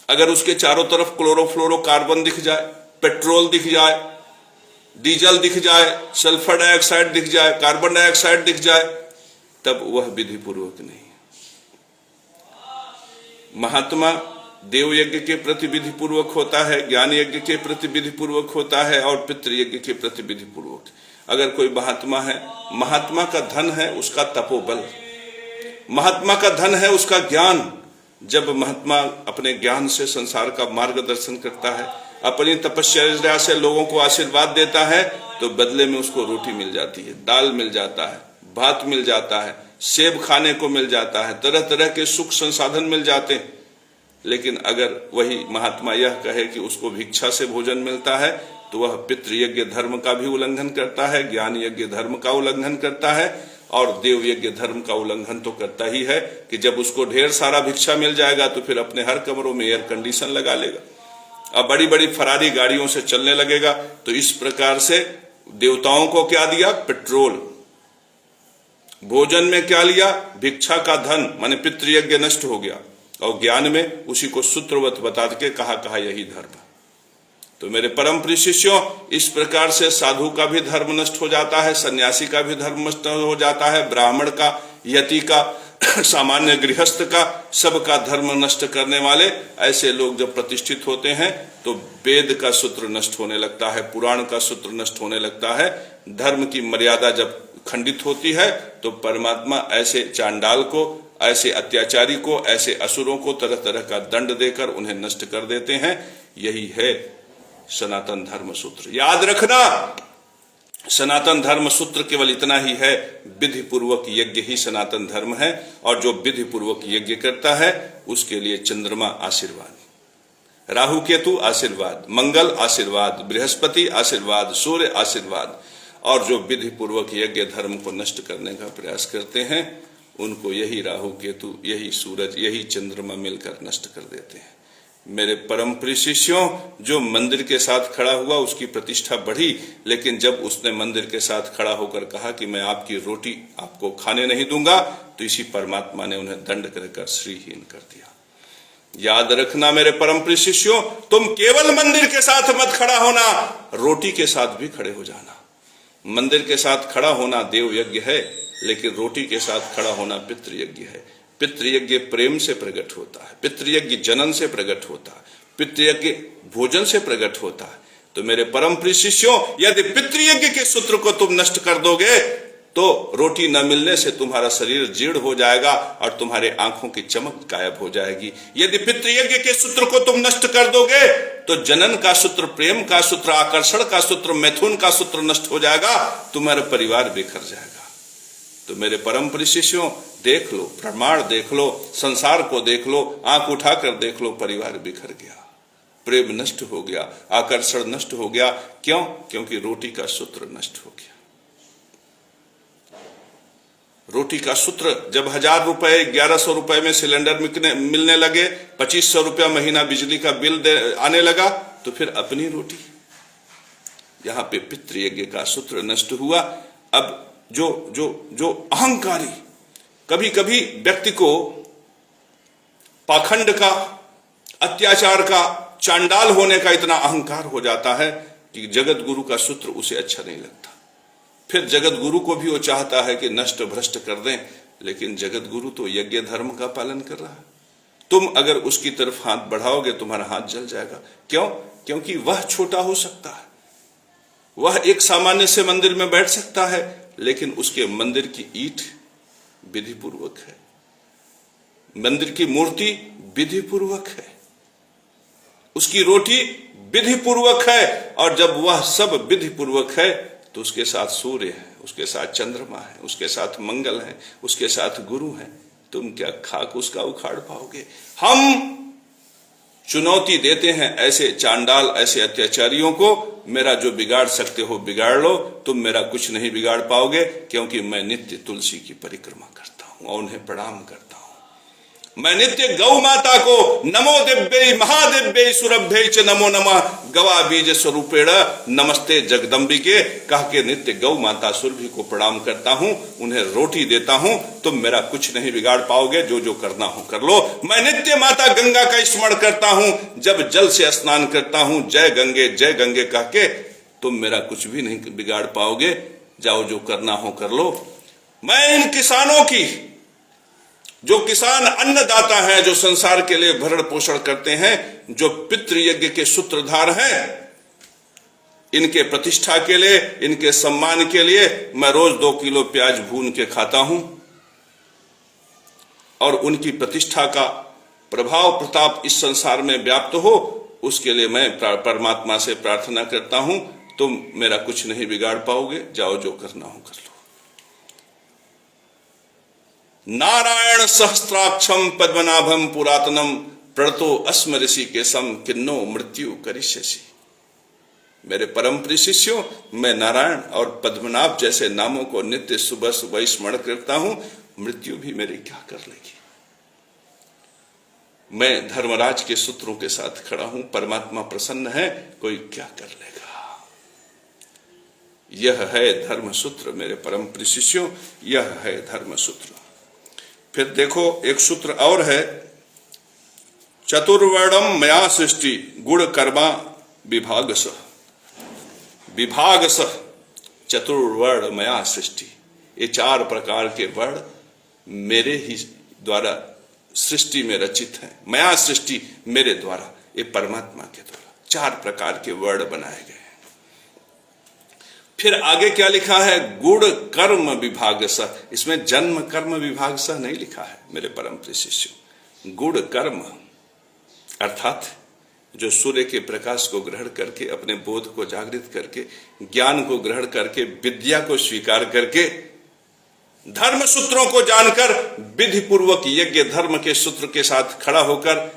अगर उसके चारों तरफ क्लोरोफ्लोरोकार्बन दिख जाए, पेट्रोल दिख जाए, डीजल दिख जाए, सल्फर डाइऑक्साइड दिख जाए, कार्बन डाइऑक्साइड दिख जाए, तब वह विधि पूर्वक नहीं। महात्मा देव यज्ञ के प्रति विधि पूर्वक होता है, ज्ञान यज्ञ के प्रति विधि पूर्वक होता है और पितृ यज्ञ के प्रति विधि पूर्वक। अगर कोई महात्मा है, महात्मा का धन है उसका तपोबल, महात्मा का धन है उसका ज्ञान। जब महात्मा अपने ज्ञान से संसार का मार्गदर्शन करता है, अपनी तपस्या से लोगों को आशीर्वाद देता है, तो बदले में उसको रोटी मिल जाती है, दाल मिल जाता है, भात मिल जाता है, सेब खाने को मिल जाता है, तरह तरह के सुख संसाधन मिल जाते हैं। लेकिन अगर वही महात्मा यह कहे कि उसको भिक्षा से भोजन मिलता है, तो वह पितृयज्ञ धर्म का भी उल्लंघन करता है, ज्ञान यज्ञ धर्म का उल्लंघन करता है, और देव यज्ञ धर्म का उल्लंघन तो करता ही है कि जब उसको ढेर सारा भिक्षा मिल जाएगा तो फिर अपने हर कमरों में एयर कंडीशन लगा लेगा, अब बड़ी बड़ी फरारी गाड़ियों से चलने लगेगा। तो इस प्रकार से देवताओं को क्या दिया? पेट्रोल। भोजन में क्या लिया? भिक्षा का धन, माने पितृयज्ञ नष्ट हो गया, और ज्ञान में उसी को सूत्रवत बता के कहा यही धर्म। तो मेरे परम प्रिय शिष्यों, इस प्रकार से साधु का भी धर्म नष्ट हो जाता है, सन्यासी का भी धर्म नष्ट हो जाता है, ब्राह्मण का, यति का, सामान्य गृहस्थ का, सबका धर्म नष्ट करने वाले ऐसे लोग जब प्रतिष्ठित होते हैं तो वेद का सूत्र नष्ट होने लगता है, पुराण का सूत्र नष्ट होने लगता है। धर्म की मर्यादा जब खंडित होती है तो परमात्मा ऐसे चांडाल को, ऐसे अत्याचारी को, ऐसे असुरों को तरह तरह का दंड देकर उन्हें नष्ट कर देते हैं। यही है सनातन धर्म सूत्र। याद रखना, सनातन धर्म सूत्र केवल इतना ही है, विधि पूर्वक यज्ञ ही सनातन धर्म है, और जो विधि पूर्वक यज्ञ करता है उसके लिए चंद्रमा आशीर्वाद, राहु केतु आशीर्वाद, मंगल आशीर्वाद, बृहस्पति आशीर्वाद, सूर्य आशीर्वाद। और जो विधि पूर्वक यज्ञ धर्म को नष्ट करने का प्रयास करते हैं उनको यही राहु केतु, यही सूरज, यही चंद्रमा मिलकर नष्ट कर देते हैं। मेरे परम प्रिय शिष्यों, जो मंदिर के साथ खड़ा हुआ उसकी प्रतिष्ठा बढ़ी, लेकिन जब उसने मंदिर के साथ खड़ा होकर कहा कि मैं आपकी रोटी आपको खाने नहीं दूंगा, तो इसी परमात्मा ने उन्हें दंड कर श्रीहीन कर दिया। याद रखना मेरे परम प्रिय शिष्यों, तुम केवल मंदिर के साथ मत खड़ा होना, रोटी के साथ भी खड़े हो जाना। मंदिर के साथ खड़ा होना देव यज्ञ है, लेकिन रोटी के साथ खड़ा होना पितृयज्ञ है। पितृयज्ञ प्रेम से प्रकट होता है, पितृयज्ञ जनन से प्रकट होता है, पितृयज्ञ भोजन से प्रकट होता है। तो मेरे परम प्रिय शिष्यों, यदि पितृयज्ञ के सूत्र को तुम नष्ट कर दोगे तो रोटी न मिलने से तुम्हारा शरीर जीर्ण हो जाएगा और तुम्हारे आंखों की चमक गायब हो जाएगी। यदि पितृयज्ञ के सूत्र को तुम नष्ट कर दोगे तो जनन का सूत्र, प्रेम का सूत्र, आकर्षण का सूत्र, मैथुन का सूत्र नष्ट हो जाएगा, तुम्हारा परिवार बिखर जाएगा। तो मेरे परम प्रिय शिष्यों, देख लो, प्रमाण देख लो, संसार को देख लो, आंख उठाकर देख लो, परिवार बिखर गया, प्रेम नष्ट हो गया, आकर्षण नष्ट हो गया। क्यों? क्योंकि रोटी का सूत्र नष्ट हो गया। रोटी का सूत्र जब 1000 रुपए, 1100 रुपए में सिलेंडर मिलने लगे, 2500 रुपया महीना बिजली का बिल आने लगा, तो फिर अपनी रोटी, यहां पे पितृयज्ञ का सूत्र नष्ट हुआ। अब जो अहंकारी, कभी कभी व्यक्ति को पाखंड का, अत्याचार का, चांडाल होने का इतना अहंकार हो जाता है कि जगत गुरु का सूत्र उसे अच्छा नहीं लगता। फिर जगत गुरु को भी वो चाहता है कि नष्ट भ्रष्ट कर दें, लेकिन जगत गुरु तो यज्ञ धर्म का पालन कर रहा है। तुम अगर उसकी तरफ हाथ बढ़ाओगे तुम्हारा हाथ जल जाएगा। क्यों? क्योंकि वह छोटा हो सकता है, वह एक सामान्य से मंदिर में बैठ सकता है, लेकिन उसके मंदिर की ईंट विधि पूर्वक है, मंदिर की मूर्ति विधि पूर्वक है, उसकी रोटी विधि पूर्वक है। और जब वह सब विधि पूर्वक है तो उसके साथ सूर्य है, उसके साथ चंद्रमा है, उसके साथ मंगल है, उसके साथ गुरु है। तुम क्या खाक उसका उखाड़ पाओगे? हम चुनौती देते हैं ऐसे चांडाल, ऐसे अत्याचारियों को, मेरा जो बिगाड़ सकते हो बिगाड़ लो, तुम मेरा कुछ नहीं बिगाड़ पाओगे, क्योंकि मैं नित्य तुलसी की परिक्रमा करता हूं और उन्हें प्रणाम करता हूं। मैं नित्य गौ माता को नमो दिव्यै महादिव्यै सुरभ्यै च नमो नमः गवा बीज स्वरूपेण नमस्ते जगदम्बिके कह के नित्य गौ माता सुरभि को प्रणाम करता हूं, उन्हें रोटी देता हूं। तुम मेरा कुछ नहीं बिगाड़ पाओगे, जो करना हो कर लो। मैं नित्य माता गंगा का स्मरण करता हूं, जब जल से स्नान करता हूं, जय गंगे कह के तुम मेरा कुछ भी नहीं बिगाड़ पाओगे। जाओ, जो करना हो कर लो। मैं इन किसानों की, जो किसान अन्नदाता हैं, जो संसार के लिए भरण पोषण करते हैं, जो पितृयज्ञ के सूत्रधार हैं, इनके प्रतिष्ठा के लिए, इनके सम्मान के लिए मैं रोज 2 किलो प्याज भून के खाता हूं, और उनकी प्रतिष्ठा का प्रभाव प्रताप इस संसार में व्याप्त हो, उसके लिए मैं परमात्मा से प्रार्थना करता हूं, तुम मेरा कुछ नहीं बिगाड़ पाओगे, जाओ जो करना हो कर लो। नारायण सहस्त्राक्षम पद्मनाभम पुरातनम प्रणतो अस्म ऋषि के सम किन्नो मृत्यु करिष्यसि। मेरे परम प्रिय शिष्यों, मैं नारायण और पद्मनाभ जैसे नामों को नित्य सुबह सुबह स्मरण करता हूं, मृत्यु भी मेरी क्या कर लेगी। मैं धर्मराज के सूत्रों के साथ खड़ा हूं, परमात्मा प्रसन्न है, कोई क्या कर लेगा। यह है धर्म सूत्र मेरे परम प्रिय शिष्यों, यह है धर्म सूत्र। फिर देखो एक सूत्र और है, चतुर्वर्णम मया सृष्टि गुण कर्मा विभागस। विभागस चतुर्वर्ण मया सृष्टि, ये 4 प्रकार के वर्ण मेरे ही द्वारा सृष्टि में रचित हैं। मया सृष्टि मेरे द्वारा, ये परमात्मा के द्वारा 4 प्रकार के वर्ण बनाए गए हैं। फिर आगे क्या लिखा है, गुण कर्म विभागस। इसमें जन्म कर्म विभागस नहीं लिखा है मेरे परम प्रिय शिष्यों। गुण कर्म अर्थात जो सूर्य के प्रकाश को ग्रहण करके, अपने बोध को जागृत करके, ज्ञान को ग्रहण करके, विद्या को स्वीकार करके, धर्म सूत्रों को जानकर विधि पूर्वक यज्ञ धर्म के सूत्र के साथ खड़ा होकर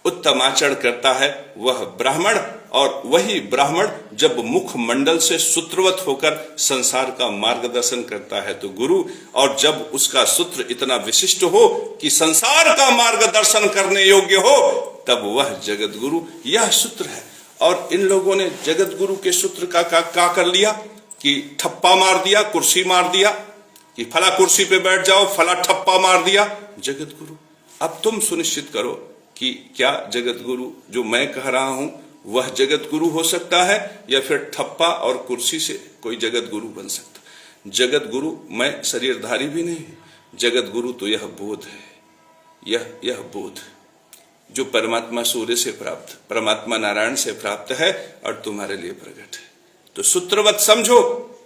उत्तम आचरण करता है, वह ब्राह्मण। और वही ब्राह्मण जब मुख मंडल से सूत्रवत होकर संसार का मार्गदर्शन करता है तो गुरु, और जब उसका सूत्र इतना विशिष्ट हो कि संसार का मार्गदर्शन करने योग्य हो, तब वह जगत गुरु। यह सूत्र है। और इन लोगों ने जगत गुरु के सूत्र का कर लिया कि ठप्पा मार दिया, कुर्सी मार दिया कि फला कुर्सी पे बैठ जाओ, फला ठप्पा मार दिया जगत गुरु। अब तुम सुनिश्चित करो कि क्या जगत गुरु जो मैं कह रहा हूं वह जगत गुरु हो सकता है, या फिर ठप्पा और कुर्सी से कोई जगत गुरु बन सकता। जगत गुरु मैं शरीरधारी भी नहीं, जगत गुरु तो यह बोध है, यह बोध जो परमात्मा सूर्य से प्राप्त, परमात्मा नारायण से प्राप्त है और तुम्हारे लिए प्रकट है। तो सूत्रवत समझो,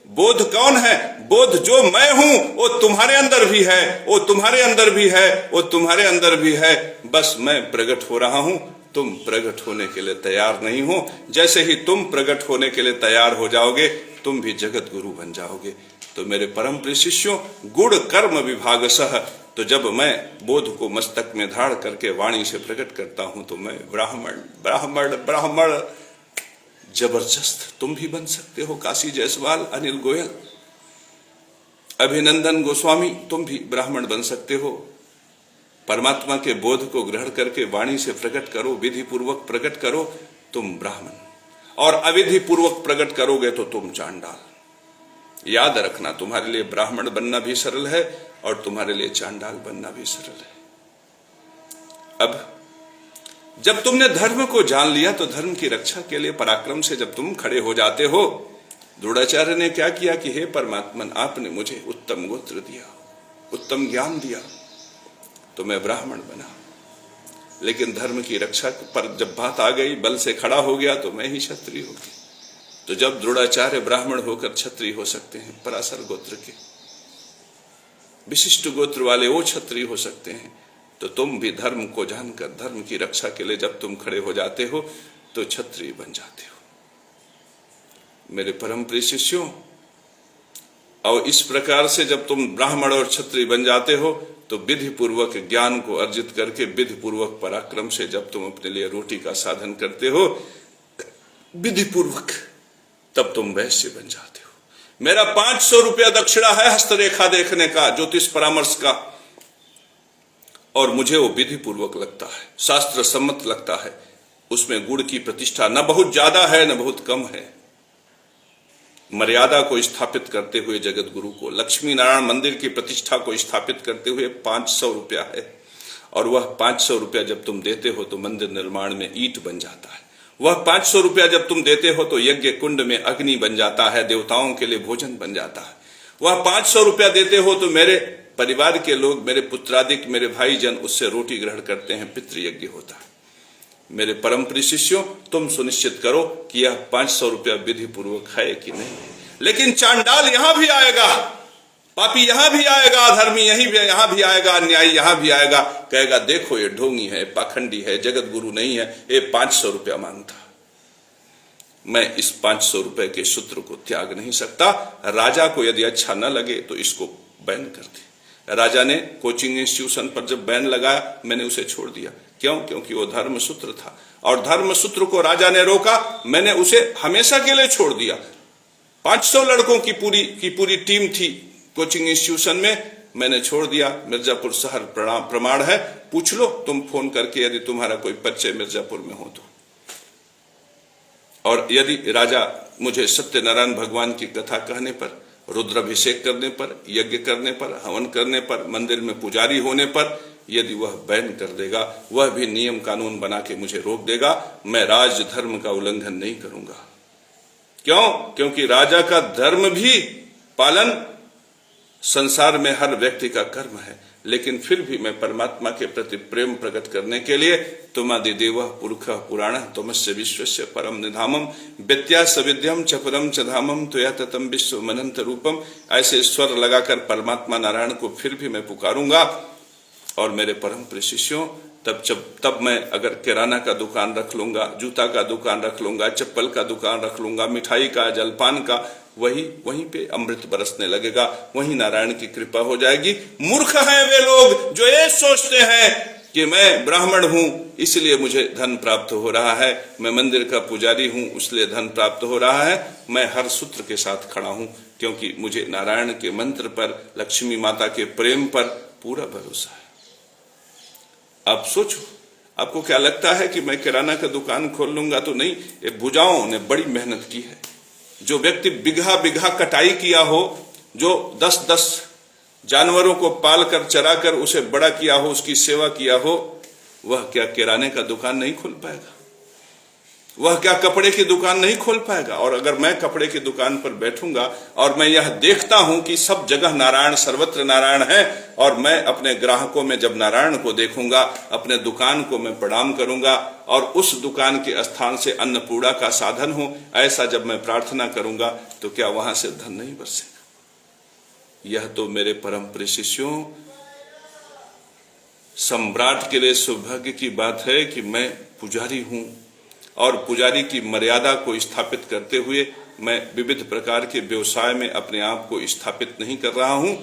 बोध कौन है? बोध जो मैं हूं वो तुम्हारे अंदर भी है, वो तुम्हारे अंदर भी है, वो तुम्हारे अंदर भी है। बस मैं प्रकट हो रहा हूं, तुम प्रकट होने के लिए तैयार नहीं हो। जैसे ही तुम प्रकट होने के लिए तैयार हो जाओगे, तुम भी जगत गुरु बन जाओगे। तो मेरे परम प्रिय शिष्यों, गुण कर्म विभागसः, तो जब मैं बोध को मस्तक में धारण करके वाणी से प्रकट करता हूं तो मैं ब्राह्मण ब्राह्मण ब्राह्मण जबरदस्त तुम भी बन सकते हो। काशी जायसवाल, अनिल गोयल, अभिनंदन गोस्वामी, तुम भी ब्राह्मण बन सकते हो। परमात्मा के बोध को ग्रहण करके वाणी से प्रकट करो, विधि पूर्वक प्रकट करो, तुम ब्राह्मण। और अविधि पूर्वक प्रकट करोगे तो तुम चांडाल। याद रखना, तुम्हारे लिए ब्राह्मण बनना भी सरल है और तुम्हारे लिए चांडाल बनना भी सरल है। अब जब तुमने धर्म को जान लिया तो धर्म की रक्षा के लिए पराक्रम से जब तुम खड़े हो जाते हो, द्रोणाचार्य ने क्या किया कि हे परमात्मन, आपने मुझे उत्तम गोत्र दिया, उत्तम ज्ञान दिया, तो मैं ब्राह्मण बना। लेकिन धर्म की रक्षा पर जब बात आ गई, बल से खड़ा हो गया, तो मैं ही क्षत्रिय हो गया। तो जब द्रोणाचार्य ब्राह्मण होकर क्षत्रिय हो सकते हैं, पराशर गोत्र के विशिष्ट गोत्र वाले वो क्षत्रिय हो सकते हैं, तो तुम भी धर्म को जानकर धर्म की रक्षा के लिए जब तुम खड़े हो जाते हो तो क्षत्रिय बन जाते हो। मेरे परम प्रिय शिष्यों, और इस प्रकार से जब तुम ब्राह्मण और क्षत्रिय बन जाते हो तो विधि पूर्वक ज्ञान को अर्जित करके, विधि पूर्वक पराक्रम से जब तुम अपने लिए रोटी का साधन करते हो विधि पूर्वक, तब तुम वैश्य बन जाते हो। मेरा 500 रुपया दक्षिणा है हस्तरेखा देखने का, ज्योतिष परामर्श का, और मुझे वो विधि पूर्वक लगता है, शास्त्र सम्मत लगता है। उसमें गुण की प्रतिष्ठा न बहुत ज्यादा है न बहुत कम है। मर्यादा को स्थापित करते हुए जगत गुरु को, लक्ष्मी नारायण मंदिर की प्रतिष्ठा को स्थापित करते हुए 500 रुपया है, और वह 500 रुपया जब तुम देते हो तो मंदिर निर्माण में ईंट बन जाता है। वह 500 रुपया जब तुम देते हो तो यज्ञ कुंड में अग्नि बन जाता है, देवताओं के लिए भोजन बन जाता है। वह 500 रुपया देते हो तो मेरे परिवार के लोग, मेरे पुत्रादिक, मेरे भाईजन उससे रोटी ग्रहण करते हैं, पितृयज्ञ होता है। मेरे परम प्रिय शिष्यों, तुम सुनिश्चित करो कि यह 500 रुपया विधि पूर्वक है कि नहीं। लेकिन चांडाल यहां भी आएगा, पापी यहां भी आएगा, अधर्मी यहां भी आएगा, अन्यायी यहां भी आएगा, कहेगा देखो ये ढोंगी है, पाखंडी है, जगत गुरु नहीं है, ये 500 रुपया मांगता। मैं इस 500 रुपए के सूत्र को त्याग नहीं सकता। राजा को यदि अच्छा न लगे तो इसको बैन कर दे। राजा ने कोचिंग इंस्टीट्यूशन पर जब बैन लगाया, मैंने उसे छोड़ दिया। क्यों? क्योंकि वो धर्म सूत्र था और धर्म सूत्र को राजा ने रोका, मैंने उसे हमेशा के लिए छोड़ दिया। 500 लड़कों की पूरी टीम थी कोचिंग इंस्टीट्यूशन में, मैंने छोड़ दिया। मिर्जापुर शहर प्रमाण है, पूछ लो तुम फोन करके यदि तुम्हारा कोई परिचय मिर्जापुर में हो तो। और यदि राजा मुझे सत्यनारायण भगवान की कथा कहने पर, रुद्राभिषेक करने पर, यज्ञ करने पर, हवन करने पर, मंदिर में पुजारी होने पर यदि वह बैन कर देगा, वह भी नियम कानून बना के मुझे रोक देगा, मैं राज धर्म का उल्लंघन नहीं करूंगा। क्यों? क्योंकि राजा का धर्म भी पालन संसार में हर व्यक्ति का कर्म है। लेकिन फिर भी मैं परमात्मा के प्रति प्रेम प्रकट करने के लिए तुमादि देव पुरुष पुराण तमस्य विश्वस्य परम निधामम विद्या सविद्यम च परम च धामम त्वया ततम विश्व मनंत रूपम, ऐसे स्वर लगाकर परमात्मा नारायण को फिर भी मैं पुकारूंगा। और मेरे परम प्रिय शिष्यों, तब मैं अगर किराना का दुकान रख लूंगा, जूता का दुकान रख लूंगा, चप्पल का दुकान रख लूंगा, मिठाई का, जलपान का, वहीं पे अमृत बरसने लगेगा, वहीं नारायण की कृपा हो जाएगी। मूर्ख हैं वे लोग जो ये सोचते हैं कि मैं ब्राह्मण हूं इसलिए मुझे धन प्राप्त हो रहा है, मैं मंदिर का पुजारी हूं इसलिए धन प्राप्त हो रहा है। मैं हर सूत्र के साथ खड़ा हूं क्योंकि मुझे नारायण के मंत्र पर, लक्ष्मी माता के प्रेम पर पूरा भरोसा है। आप सोचो, आपको क्या लगता है कि मैं किराना का दुकान खोल लूंगा तो नहीं? ये भुजाओं ने बड़ी मेहनत की है। जो व्यक्ति बिघा बिघा कटाई किया हो, जो 10-10 जानवरों को पाल कर चरा कर उसे बड़ा किया हो, उसकी सेवा किया हो, वह क्या किराने का दुकान नहीं खोल पाएगा? वह क्या कपड़े की दुकान नहीं खोल पाएगा? और अगर मैं कपड़े की दुकान पर बैठूंगा और मैं यह देखता हूं कि सब जगह नारायण, सर्वत्र नारायण है, और मैं अपने ग्राहकों में जब नारायण को देखूंगा, अपने दुकान को मैं प्रणाम करूंगा और उस दुकान के स्थान से अन्नपूर्णा का साधन हो, ऐसा जब मैं प्रार्थना करूंगा, तो क्या वहां से धन नहीं बरसेगा? यह तो मेरे परम प्रिय शिष्यों, सम्राट के लिए सौभाग्य की बात है कि मैं पुजारी हूं और पुजारी की मर्यादा को स्थापित करते हुए मैं विविध प्रकार के व्यवसाय में अपने आप को स्थापित नहीं कर रहा हूं।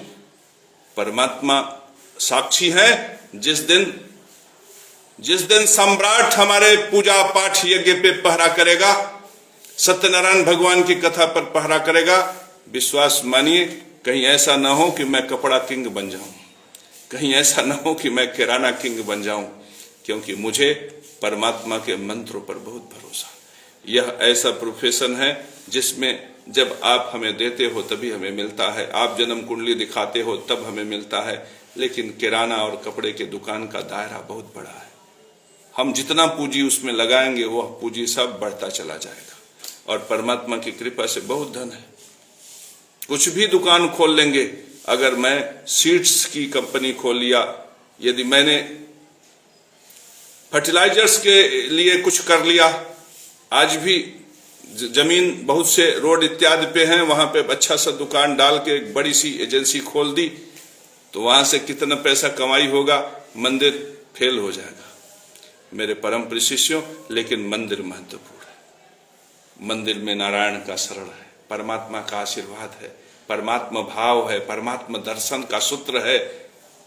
परमात्मा साक्षी है, जिस दिन सम्राट हमारे पूजा पाठ यज्ञ पे पहरा करेगा, सत्यनारायण भगवान की कथा पर पहरा करेगा, विश्वास मानिए कहीं ऐसा ना हो कि मैं कपड़ा किंग बन जाऊं, कहीं ऐसा ना हो कि मैं किराना किंग बन जाऊं, क्योंकि मुझे परमात्मा के मंत्रों पर बहुत भरोसा। यह ऐसा प्रोफेशन है जिसमें जब आप हमें देते हो तभी हमें मिलता है, आप जन्म कुंडली दिखाते हो तब हमें मिलता है। लेकिन किराना और कपड़े के दुकान का दायरा बहुत बड़ा है। हम जितना पूंजी उसमें लगाएंगे वह पूंजी सब बढ़ता चला जाएगा। और परमात्मा की कृपा से बहुत धन है, कुछ भी दुकान खोल लेंगे। अगर मैं सीड्स की कंपनी खोल लिया, यदि मैंने फर्टिलाइजर्स के लिए कुछ कर लिया, आज भी जमीन बहुत से रोड इत्यादि पे हैं, वहां पे अच्छा सा दुकान डाल के एक बड़ी सी एजेंसी खोल दी, तो वहां से कितना पैसा कमाई होगा, मंदिर फेल हो जाएगा। मेरे परम प्रिय शिष्यों, लेकिन मंदिर महत्वपूर्ण है। मंदिर में नारायण का शरण है, परमात्मा का आशीर्वाद है, परमात्मा भाव है, परमात्मा दर्शन का सूत्र है।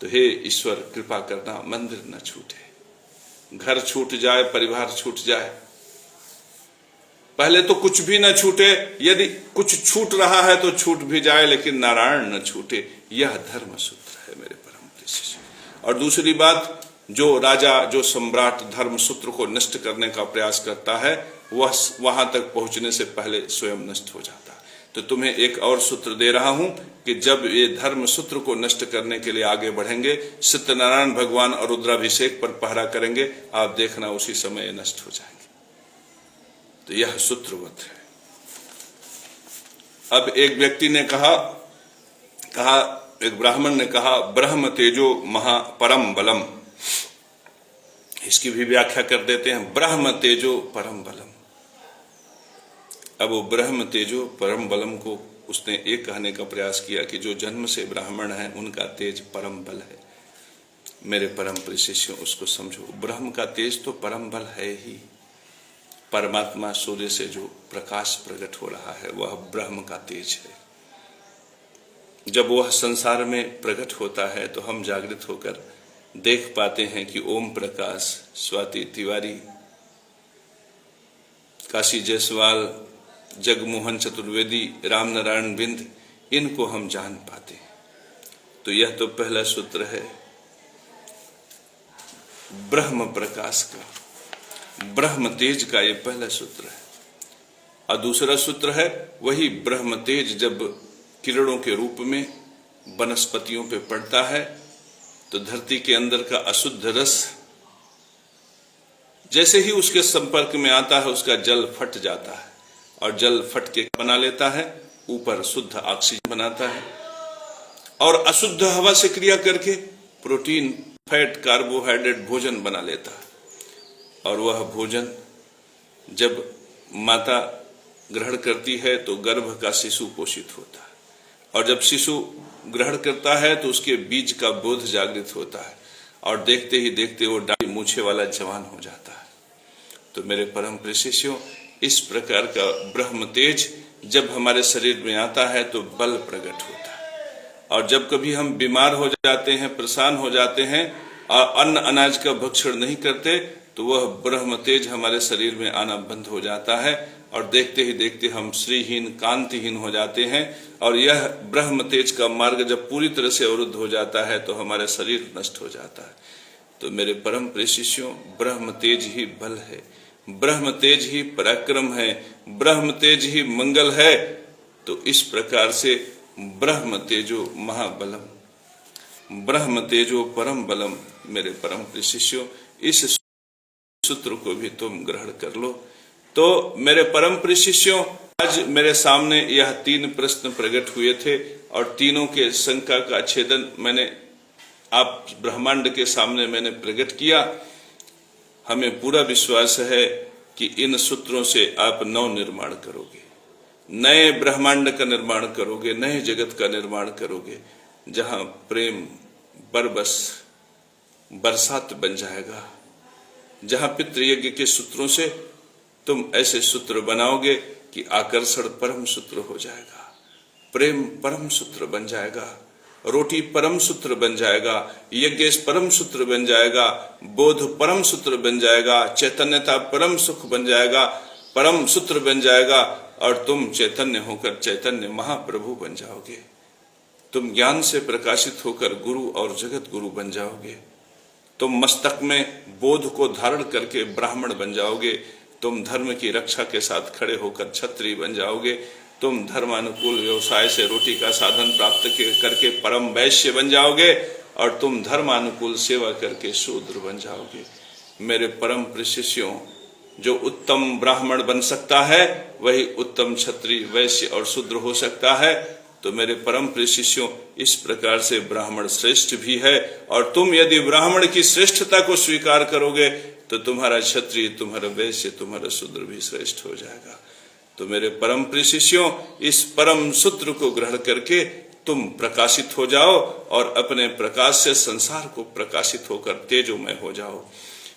तो हे ईश्वर कृपा करना, मंदिर न छूटे। घर छूट जाए, परिवार छूट जाए, पहले तो कुछ भी न छूटे, यदि कुछ छूट रहा है तो छूट भी जाए, लेकिन नारायण न छूटे। यह धर्म सूत्र है मेरे परम प्रिय शिष्य। और दूसरी बात, जो राजा, जो सम्राट धर्म सूत्र को नष्ट करने का प्रयास करता है, वह वहां तक पहुंचने से पहले स्वयं नष्ट हो जाता है। तो तुम्हें एक और सूत्र दे रहा हूं कि जब ये धर्म सूत्र को नष्ट करने के लिए आगे बढ़ेंगे, सत्यनारायण भगवान और रुद्राभिषेक पर पहरा करेंगे, आप देखना उसी समय ये नष्ट हो जाएंगे। तो यह सूत्रवत है। अब एक व्यक्ति ने कहा, एक ब्राह्मण ने कहा, ब्रह्म तेजो महापरम बलम, इसकी भी व्याख्या कर देते हैं, ब्रह्म तेजो परम बलम। अब वो ब्रह्म तेजो परम बलम को उसने एक कहने का प्रयास किया कि जो जन्म से ब्राह्मण है उनका तेज परम बल है। मेरे परम प्रिय शिष्यों, उसको समझो, ब्रह्म का तेज तो परम बल है ही। परमात्मा सूर्य से जो प्रकाश प्रकट हो रहा है वह ब्रह्म का तेज है। जब वह संसार में प्रकट होता है तो हम जागृत होकर देख पाते हैं कि ओम प्रकाश, स्वाति तिवारी, काशी जायसवाल, जगमोहन चतुर्वेदी, राम नारायण बिंद, इनको हम जान पाते हैं। तो यह तो पहला सूत्र है ब्रह्म प्रकाश का, ब्रह्म तेज का, यह पहला सूत्र है। और दूसरा सूत्र है वही ब्रह्म तेज जब किरणों के रूप में वनस्पतियों पे पड़ता है तो धरती के अंदर का अशुद्ध रस जैसे ही उसके संपर्क में आता है उसका जल फट जाता है, और जल फट के बना लेता है, ऊपर शुद्ध ऑक्सीजन बनाता है, और अशुद्ध हवा से क्रिया करके प्रोटीन, फैट, कार्बोहाइड्रेट भोजन बना लेता है। और वह भोजन जब माता ग्रहण करती है तो गर्भ का शिशु पोषित होता है, और जब शिशु ग्रहण करता है तो उसके बीज का बोध जागृत होता है, और देखते ही देखते वो दाढ़ी मूछे वाला जवान हो जाता है। तो मेरे परम प्रिय शिष्यों, इस प्रकार का ब्रह्म तेज जब हमारे शरीर में आता है तो बल प्रकट होता है। और जब कभी हम बीमार हो जाते हैं, परेशान हो जाते हैं और अन्न अनाज का भक्षण नहीं करते तो वह ब्रह्म तेज हमारे शरीर में आना बंद हो जाता है, और देखते ही देखते हम श्रीहीन, कांतिहीन हो जाते हैं। और यह ब्रह्म तेज का मार्ग जब पूरी तरह से अवरुद्ध हो जाता है तो हमारा शरीर नष्ट हो जाता है। तो मेरे परम प्रिय शिष्यों, ब्रह्म तेज ही बल है, ब्रह्म तेज ही पराक्रम है, ब्रह्म तेज ही मंगल है। तो इस प्रकार से ब्रह्म तेजो महाबलम, ब्रह्म तेजो परम बलम। मेरे परम प्रिय शिष्यों, इस सूत्र को भी तुम ग्रहण कर लो। तो मेरे परम प्रिय शिष्यों, आज मेरे सामने यह 3 प्रश्न प्रकट हुए थे, और तीनों के शंका का छेदन मैंने आप ब्रह्मांड के सामने मैंने प्रकट किया। हमें पूरा विश्वास है कि इन सूत्रों से आप नव निर्माण करोगे, नए ब्रह्मांड का निर्माण करोगे, नए जगत का निर्माण करोगे, जहां प्रेम बरबस बरसात बन जाएगा, जहां पितृयज्ञ के सूत्रों से तुम ऐसे सूत्र बनाओगे कि आकर्षण परम सूत्र हो जाएगा, प्रेम परम सूत्र बन जाएगा, रोटी परम सूत्र बन जाएगा, यज्ञ परम सूत्र बन जाएगा, बोध परम सूत्र बन जाएगा, चैतन्यता परम सुख बन जाएगा, परम सूत्र बन जाएगा, और तुम चैतन्य होकर चैतन्य महाप्रभु बन जाओगे। तुम ज्ञान से प्रकाशित होकर गुरु और जगत गुरु बन जाओगे। तुम मस्तक में बोध को धारण करके ब्राह्मण बन जाओगे। तुम धर्म की रक्षा के साथ खड़े होकर क्षत्रिय बन जाओगे। तुम धर्मानुकूल व्यवसाय से रोटी का साधन प्राप्त करके परम वैश्य बन जाओगे, और तुम धर्मानुकूल सेवा करके शूद्र बन जाओगे। मेरे परम प्रिय शिष्यों, जो उत्तम ब्राह्मण बन सकता है वही उत्तम क्षत्रिय, वैश्य और शूद्र हो सकता है। तो मेरे परम प्रिय शिष्यों, इस प्रकार से ब्राह्मण श्रेष्ठ भी है, और तुम यदि ब्राह्मण की श्रेष्ठता को स्वीकार करोगे तो तुम्हारा क्षत्रिय, तुम्हारा वैश्य, तुम्हारा शूद्र भी श्रेष्ठ हो जाएगा। तो मेरे परम प्रिय शिष्यों, इस परम सूत्र को ग्रहण करके तुम प्रकाशित हो जाओ, और अपने प्रकाश से संसार को प्रकाशित होकर तेजोमय हो जाओ।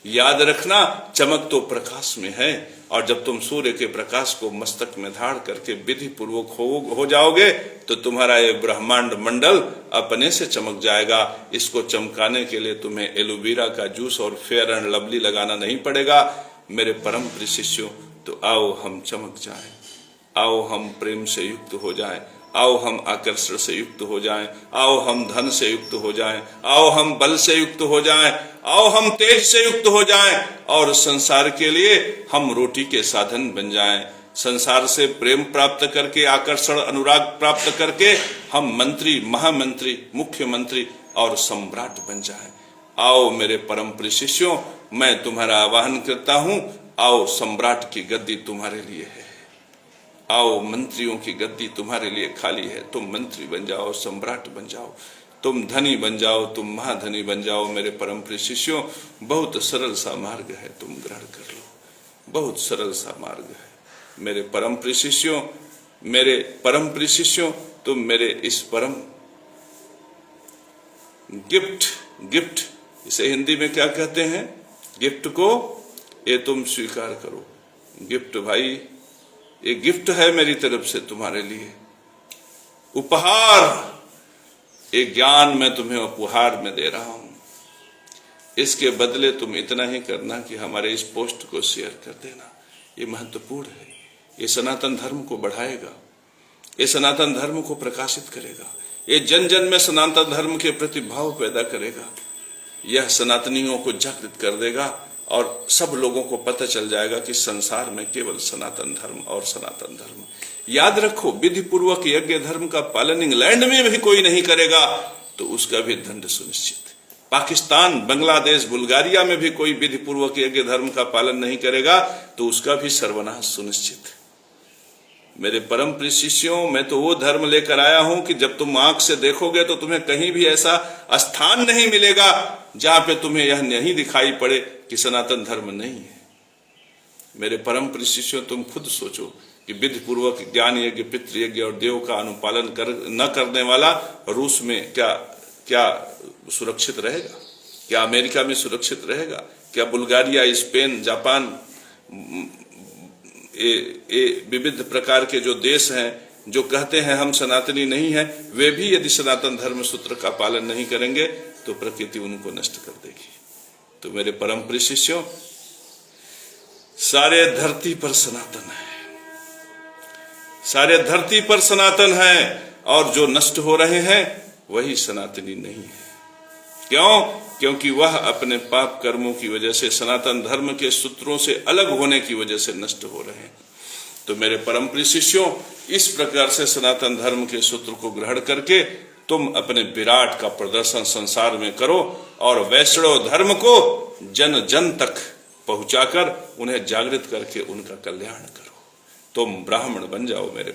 याद रखना, चमक तो प्रकाश में है, और जब तुम सूर्य के प्रकाश को मस्तक में धारण करके विधि पूर्वक हो जाओगे तो तुम्हारा ये ब्रह्मांड मंडल अपने से चमक जाएगा। इसको चमकाने के लिए तुम्हें एलोवेरा का जूस और फेयर एंड लवली लगाना नहीं पड़ेगा। मेरे परम प्रिय शिष्यों, तो आओ हम चमक जाएं, आओ हम प्रेम से युक्त हो जाएं, आओ हम आकर्षण से युक्त हो जाएं, आओ हम धन से युक्त हो जाएं, आओ हम बल से युक्त हो जाएं, आओ हम तेज से युक्त हो जाएं, और संसार के लिए हम रोटी के साधन बन जाएं। संसार से प्रेम प्राप्त करके, आकर्षण अनुराग प्राप्त करके हम मंत्री, महामंत्री, मुख्यमंत्री और सम्राट बन जाएं। आओ मेरे परम प्रिय शिष्यों, मैं तुम्हारा आह्वान करता हूं, आओ सम्राट की गद्दी तुम्हारे लिए है, आओ मंत्रियों की गद्दी तुम्हारे लिए खाली है, तुम मंत्री बन जाओ, सम्राट बन जाओ। तुम धनी बन जाओ, तुम महाधनी बन जाओ। मेरे परम प्रिय शिष्यों, बहुत सरल सा मार्ग है, तुम ग्रहण कर लो। बहुत सरल सा मार्ग है मेरे परम प्रिय शिष्यों। मेरे परम प्रिय शिष्यों, तुम मेरे इस परम गिफ्ट इसे हिंदी में क्या कहते हैं? गिफ्ट को ये तुम स्वीकार करो। गिफ्ट भाई, ये गिफ्ट है मेरी तरफ से तुम्हारे लिए, उपहार। एक ज्ञान मैं तुम्हें उपहार में दे रहा हूं। इसके बदले तुम इतना ही करना कि हमारे इस पोस्ट को शेयर कर देना। ये महत्वपूर्ण है। ये सनातन धर्म को बढ़ाएगा, ये सनातन धर्म को प्रकाशित करेगा, ये जन जन में सनातन धर्म के प्रति भाव पैदा करेगा। यह सनातनियों को जागृत कर देगा और सब लोगों को पता चल जाएगा कि संसार में केवल सनातन धर्म और सनातन धर्म। याद रखो, विधि पूर्वक यज्ञ धर्म का पालन इंग्लैंड में भी कोई नहीं करेगा तो उसका भी दंड सुनिश्चित। पाकिस्तान, बांग्लादेश, बुल्गारिया में भी कोई विधि पूर्वक यज्ञ धर्म का पालन नहीं करेगा तो उसका भी सर्वनाश सुनिश्चित। मेरे परम प्रिय शिष्यों, मैं तो वो धर्म लेकर आया हूं कि जब तुम आंख से देखोगे तो तुम्हें कहीं भी ऐसा स्थान नहीं मिलेगा जहां पे तुम्हें यह नहीं दिखाई पड़े कि सनातन धर्म नहीं है। मेरे परम प्रिय शिष्यों, तुम खुद सोचो कि विधि पूर्वक ज्ञान यज्ञ, पितृ यज्ञ और देव का अनुपालन न करने वाला रूस में क्या सुरक्षित रहेगा? क्या अमेरिका में सुरक्षित रहेगा? क्या बुल्गारिया, स्पेन, जापान, ये विविध प्रकार के जो देश हैं जो कहते हैं हम सनातनी नहीं हैं, वे भी यदि सनातन धर्म सूत्र का पालन नहीं करेंगे तो प्रकृति उनको नष्ट कर देगी। तो मेरे परम प्रिय शिष्यों, सारे धरती पर सनातन है, सारे धरती पर सनातन है, और जो नष्ट हो रहे हैं वही सनातनी नहीं है। क्यों? क्योंकि वह अपने पाप कर्मों की वजह से, सनातन धर्म के सूत्रों से अलग होने की वजह से नष्ट हो रहे हैं। तो मेरे परम प्रिय शिष्यों, इस प्रकार से सनातन धर्म के सूत्र को ग्रहण करके तुम अपने विराट का प्रदर्शन संसार में करो और वैष्णव धर्म को जन जन तक पहुंचाकर उन्हें जागृत करके उनका कल्याण करो। तुम ब्राह्मण बन जाओ मेरे